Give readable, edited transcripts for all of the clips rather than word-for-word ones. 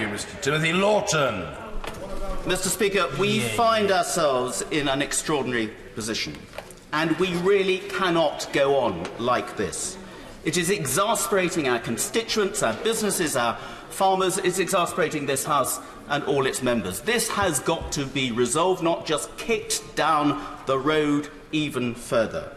you, Mr. Timothy Lawton. Mr. Speaker, we find ourselves in an extraordinary position, and we really cannot go on like this. It is exasperating our constituents, our businesses, our farmers. It's exasperating this House and all its members. This has got to be resolved, not just kicked down the road even further.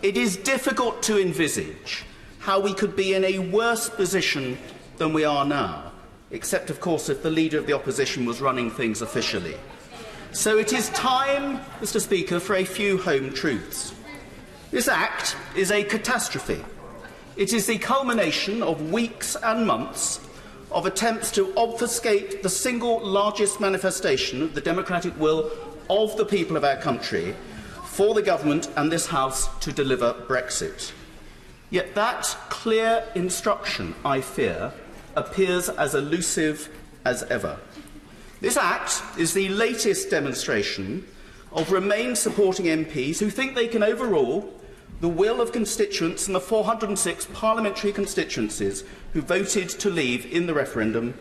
It is difficult to envisage how we could be in a worse position than we are now, except, of course, if the Leader of the Opposition was running things officially. So it is time, Mr. Speaker, for a few home truths. This Act is a catastrophe. It is the culmination of weeks and months of attempts to obfuscate the single largest manifestation of the democratic will of the people of our country for the government and this House to deliver Brexit. Yet that clear instruction, I fear, appears as elusive as ever. This Act is the latest demonstration of Remain supporting MPs who think they can overrule the will of constituents in the 406 parliamentary constituencies who voted to leave in the referendum,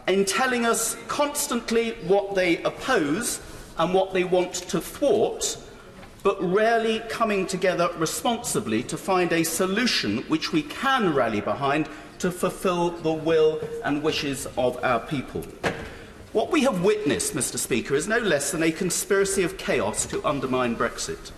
in telling us constantly what they oppose and what they want to thwart, but rarely coming together responsibly to find a solution which we can rally behind to fulfil the will and wishes of our people. What we have witnessed, Mr. Speaker, is no less than a conspiracy of chaos to undermine Brexit.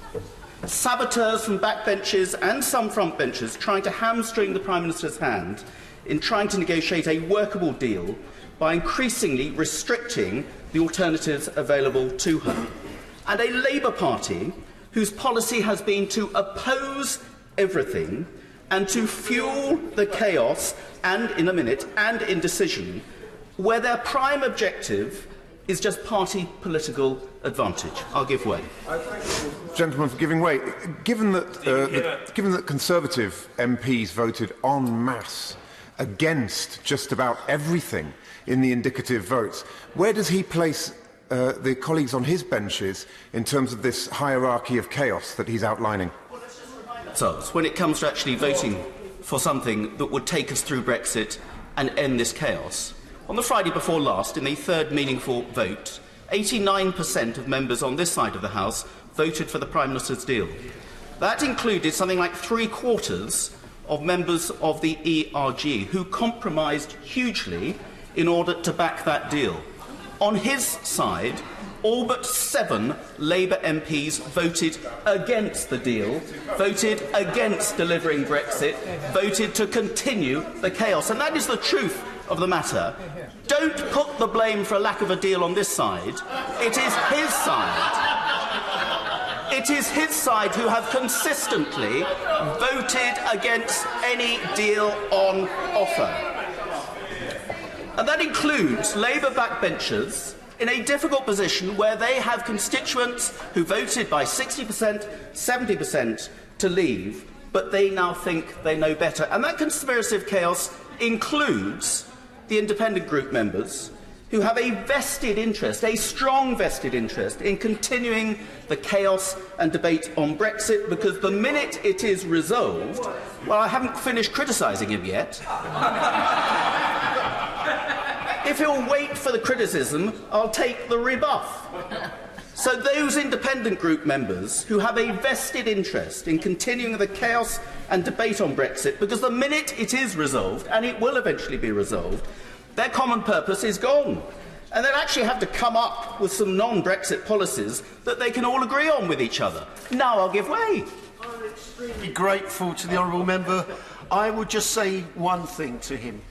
Saboteurs from backbenches and some frontbenchers trying to hamstring the Prime Minister's hand in trying to negotiate a workable deal by increasingly restricting the alternatives available to her. And a Labour Party whose policy has been to oppose everything and to fuel the chaos and, in a minute, and indecision, where their prime objective is just party political advantage. I'll give way. Gentlemen, for giving way. Given that Conservative MPs voted en masse against just about everything in the indicative votes, where does he place the colleagues on his benches in terms of this hierarchy of chaos that he's outlining? So, when it comes to actually voting for something that would take us through Brexit and end this chaos, on the Friday before last, in the third meaningful vote, 89% of members on this side of the House voted for the Prime Minister's deal. That included something like 3/4 of members of the ERG who compromised hugely in order to back that deal. On his side, all but 7 Labour MPs voted against the deal, voted against delivering Brexit, voted to continue the chaos. And that is the truth of the matter. Don't put the blame for a lack of a deal on this side. It is his side. It is his side who have consistently voted against any deal on offer. And that includes Labour backbenchers in a difficult position where they have constituents who voted by 60%, 70% to leave, but they now think they know better. And that conspiracy of chaos includes the independent group members who have a vested interest, a strong vested interest, in continuing the chaos and debate on Brexit, because the minute it is resolved, well, I haven't finished criticising him yet. If he'll wait for the criticism, I'll take the rebuff. So those independent group members who have a vested interest in continuing the chaos and debate on Brexit, because the minute it is resolved, and it will eventually be resolved, their common purpose is gone. And they'll actually have to come up with some non-Brexit policies that they can all agree on with each other. Now I'll give way. I'm extremely grateful to the honourable member. I would just say one thing to him.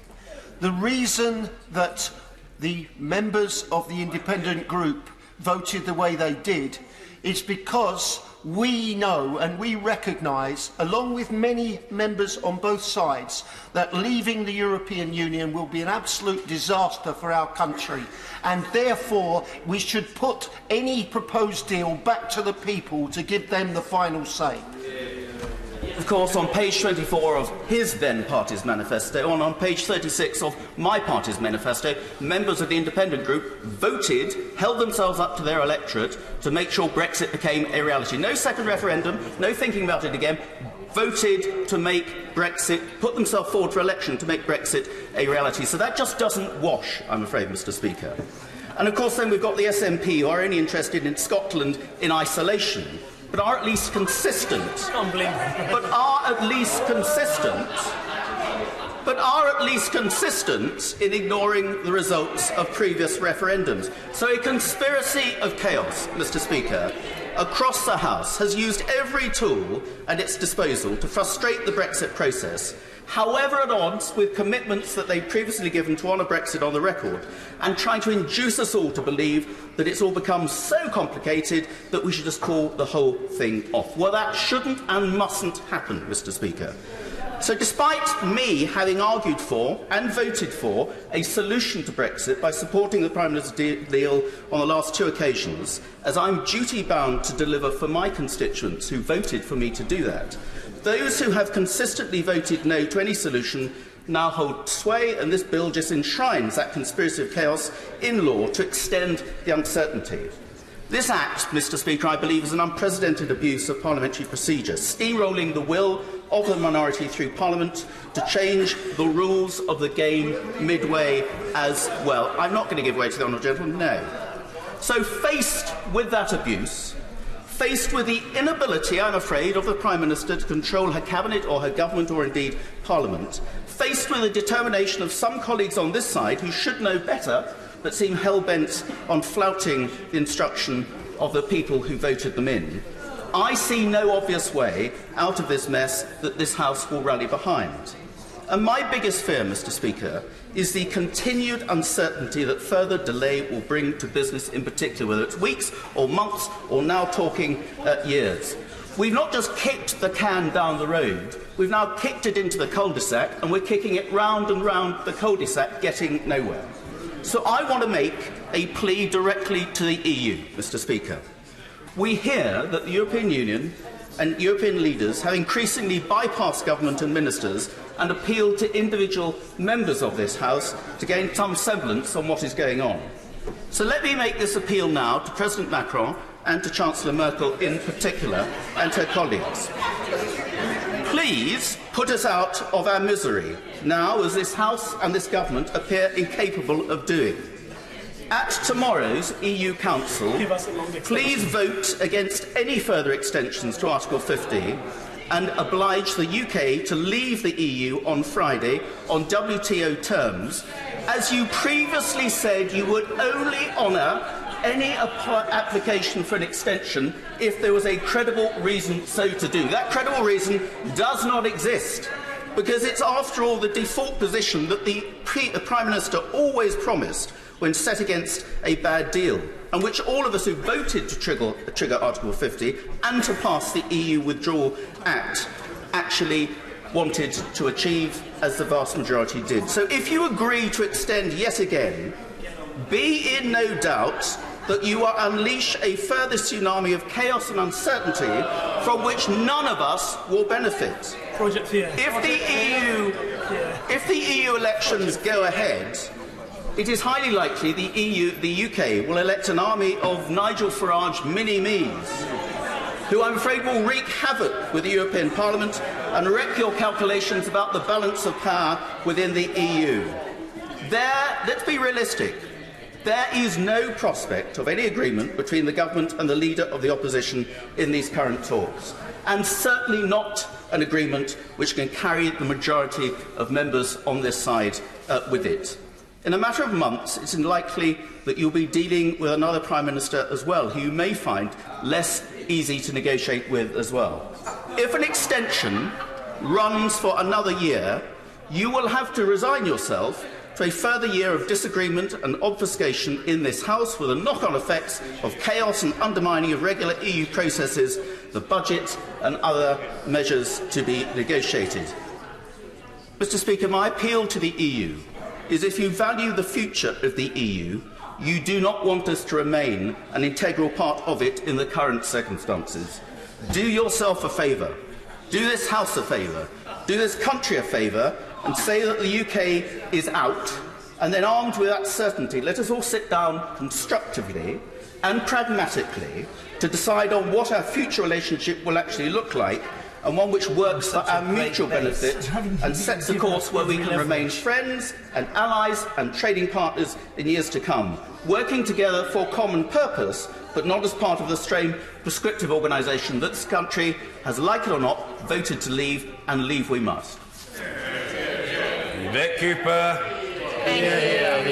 The reason that the members of the independent group voted the way they did is because we know and we recognise, along with many members on both sides, that leaving the European Union will be an absolute disaster for our country, and therefore we should put any proposed deal back to the people to give them the final say. Of course, on page 24 of his then party's manifesto, and on page 36 of my party's manifesto, members of the independent group voted, held themselves up to their electorate to make sure Brexit became a reality. No second referendum, no thinking about it again. voted to make Brexit, put themselves forward for election to make Brexit a reality. So that just doesn't wash, I'm afraid, Mr. Speaker. And of course then we've got the SNP, who are only interested in Scotland in isolation, but are at least consistent. But are at least consistent in ignoring the results of previous referendums. So a conspiracy of chaos, Mr. Speaker, across the House has used every tool at its disposal to frustrate the Brexit process, however at odds with commitments that they've previously given to honour Brexit on the record, and trying to induce us all to believe that it's all become so complicated that we should just call the whole thing off. Well, that shouldn't and mustn't happen, Mr. Speaker. So despite me having argued for and voted for a solution to Brexit by supporting the Prime Minister's deal on the last two occasions, as I'm duty-bound to deliver for my constituents who voted for me to do that, those who have consistently voted no to any solution now hold sway, and this bill just enshrines that conspiracy of chaos in law to extend the uncertainty. This Act, Mr. Speaker, I believe is an unprecedented abuse of parliamentary procedure, steamrolling the will of the minority through Parliament to change the rules of the game midway as well. I'm not going to give way to the honourable gentleman, no. So faced with that abuse, faced with the inability, I'm afraid, of the Prime Minister to control her Cabinet or her government or indeed Parliament, faced with the determination of some colleagues on this side who should know better but seem hell-bent on flouting the instruction of the people who voted them in, I see no obvious way out of this mess that this House will rally behind. And my biggest fear, Mr. Speaker, is the continued uncertainty that further delay will bring to business in particular, whether it's weeks or months or now talking years. We've not just kicked the can down the road, we've now kicked it into the cul-de-sac, and we're kicking it round and round the cul-de-sac, getting nowhere. So I want to make a plea directly to the EU, Mr. Speaker. We hear that the European Union and European leaders have increasingly bypassed government and ministers and appealed to individual members of this House to gain some semblance on what is going on. So let me make this appeal now to President Macron and to Chancellor Merkel in particular and her colleagues. Please put us out of our misery now, as this House and this government appear incapable of doing. At tomorrow's EU Council, please vote against any further extensions to Article 50 and oblige the UK to leave the EU on Friday on WTO terms, as you previously said you would only honour any application for an extension if there was a credible reason so to do. That credible reason does not exist, because it's, after all, the default position that the Prime Minister always promised when set against a bad deal, and which all of us who voted to trigger Article 50 and to pass the EU Withdrawal Act actually wanted to achieve, as the vast majority did. So if you agree to extend yet again, be in no doubt that you will unleash a further tsunami of chaos and uncertainty from which none of us will benefit. If the EU elections go ahead, it is highly likely the UK will elect an army of Nigel Farage mini-me's, who I'm afraid will wreak havoc with the European Parliament and wreck your calculations about the balance of power within the EU. Let's be realistic. There is no prospect of any agreement between the government and the leader of the opposition in these current talks, and certainly not an agreement which can carry the majority of members on this side with it. In a matter of months, it's unlikely that you'll be dealing with another Prime Minister as well, who you may find less easy to negotiate with as well. If an extension runs for another year, you will have to resign yourself to a further year of disagreement and obfuscation in this House, with the knock-on effects of chaos and undermining of regular EU processes, the budget and other measures to be negotiated. Mr. Speaker, my appeal to the EU is, if you value the future of the EU, you do not want us to remain an integral part of it in the current circumstances. Do yourself a favour, do this House a favour, do this country a favour, and say that the UK is out, and then, armed with that certainty, let us all sit down constructively and pragmatically to decide on what our future relationship will actually look like, and one which works for our mutual benefit and sets a course where we can remain friends and allies and trading partners in years to come, working together for common purpose, but not as part of the strange prescriptive organisation that this country has, like it or not, voted to leave, and leave we must. Yvette Cooper. Thank you.